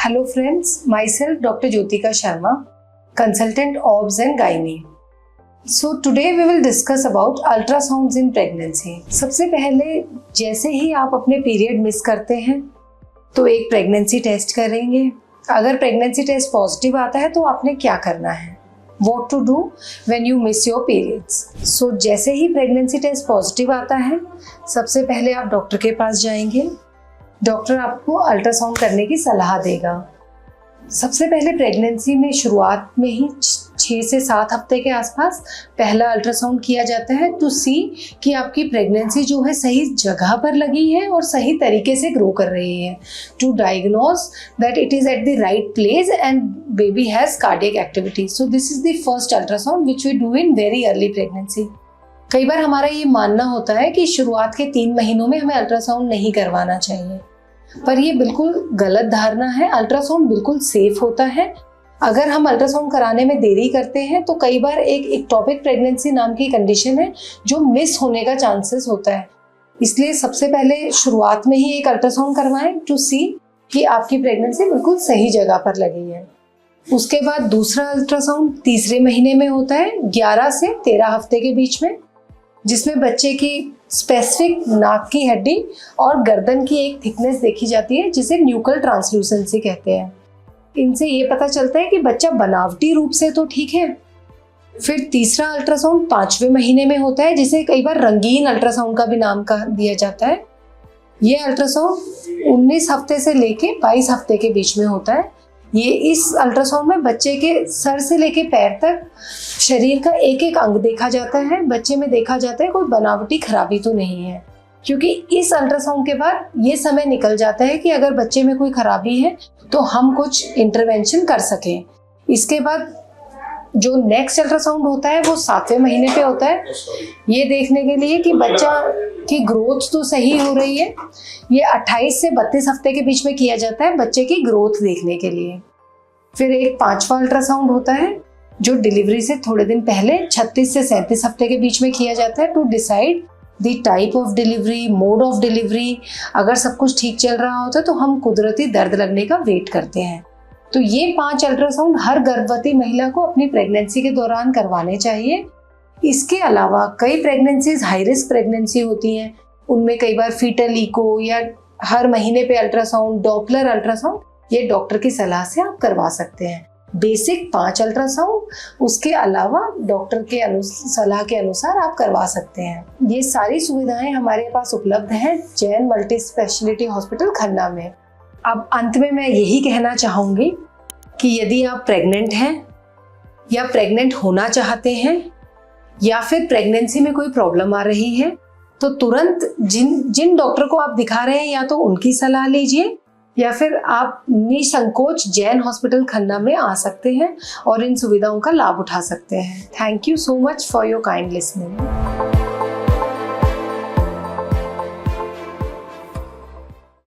Hello friends, myself Dr. Jyotika Sharma, consultant OBS and Gynae. So today we will discuss about ultrasounds in pregnancy. सबसे पहले जैसे ही आप अपने period miss करते हैं तो एक प्रेगनेंसी टेस्ट करेंगे। अगर प्रेगनेंसी टेस्ट पॉजिटिव आता है तो आपने क्या करना है, What to do when you miss your periods. So जैसे ही प्रेगनेंसी टेस्ट पॉजिटिव आता है सबसे पहले आप डॉक्टर के पास जाएंगे। डॉक्टर आपको अल्ट्रासाउंड करने की सलाह देगा। सबसे पहले प्रेगनेंसी में शुरुआत में ही 6 से 7 हफ्ते के आसपास पहला अल्ट्रासाउंड किया जाता है टू सी कि आपकी प्रेगनेंसी जो है सही जगह पर लगी है और सही तरीके से ग्रो कर रही है, to diagnose that it is at the right place and baby has cardiac activity. So this is the first ultrasound which we do in very early pregnancy. कई बार हमारा ये मानना होता है कि शुरुआत के 3 महीनों में हमें अल्ट्रासाउंड नहीं करवाना चाहिए, पर ये बिल्कुल गलत धारणा है। अल्ट्रासाउंड बिल्कुल सेफ होता है। अगर हम अल्ट्रासाउंड कराने में देरी करते हैं तो कई बार एक इक्टोपिक प्रेगनेंसी नाम की कंडीशन है जो मिस होने का चांसेस होता है। इसलिए सबसे पहले शुरुआत में ही एक अल्ट्रासाउंड करवाएं टू सी कि आपकी प्रेगनेंसी बिल्कुल सही जगह पर लगी है। उसके बाद दूसरा अल्ट्रासाउंड तीसरे महीने में होता है 11 से 13 हफ्ते के बीच में, जिसमें बच्चे की स्पेसिफिक नाक की हड्डी और गर्दन की एक थिकनेस देखी जाती है जिसे न्यूकल ट्रांसल्यूसेंसी कहते हैं। इनसे ये पता चलता है कि बच्चा बनावटी रूप से तो ठीक है। फिर तीसरा अल्ट्रासाउंड 5वें महीने में होता है जिसे कई बार रंगीन अल्ट्रासाउंड का भी नाम दिया जाता है। ये अल्ट्रासाउंड 19 हफ्ते से लेके 22 हफ्ते के बीच में होता है। ये इस अल्ट्रासाउंड में बच्चे के सर से लेके पैर तक शरीर का एक एक अंग देखा जाता है। बच्चे में देखा जाता है कोई बनावटी खराबी तो नहीं है, क्योंकि इस अल्ट्रासाउंड के बाद ये समय निकल जाता है कि अगर बच्चे में कोई खराबी है तो हम कुछ इंटरवेंशन कर सकें। इसके बाद जो नेक्स्ट अल्ट्रासाउंड होता है वो 7वें महीने पे होता है, ये देखने के लिए कि बच्चा की ग्रोथ तो सही हो रही है। ये 28 से 32 हफ्ते के बीच में किया जाता है बच्चे की ग्रोथ देखने के लिए। फिर एक 5वां अल्ट्रासाउंड होता है जो डिलीवरी से थोड़े दिन पहले 36 से 37 हफ्ते के बीच में किया जाता है to decide the type of delivery, mode of delivery. अगर सब कुछ ठीक चल रहा होता है तो हम कुदरती दर्द लगने का वेट करते हैं। तो ये 5 अल्ट्रासाउंड हर गर्भवती महिला को अपनी प्रेगनेंसी के दौरान करवाने चाहिए। इसके अलावा कई प्रेगनेंसीज हाई रिस्क प्रेगनेंसी होती हैं, उनमें कई बार फीटल इको या हर महीने पे अल्ट्रासाउंड, डॉपलर अल्ट्रासाउंड, ये डॉक्टर की सलाह से आप करवा सकते हैं। बेसिक 5 अल्ट्रासाउंड, उसके अलावा डॉक्टर के सलाह के अनुसार आप करवा सकते हैं। ये सारी सुविधाएं हमारे पास उपलब्ध हैं Jain multi speciality hospital Khanna में। अब अंत में मैं यही कहना चाहूँगी कि यदि आप प्रेग्नेंट हैं या प्रेग्नेंट होना चाहते हैं या फिर प्रेगनेंसी में कोई प्रॉब्लम आ रही है तो तुरंत जिन डॉक्टर को आप दिखा रहे हैं या तो उनकी सलाह लीजिए या फिर आप निसंकोच जैन हॉस्पिटल खन्ना में आ सकते हैं और इन सुविधाओं का लाभ उठा सकते हैं। Thank you so much for your kind listening.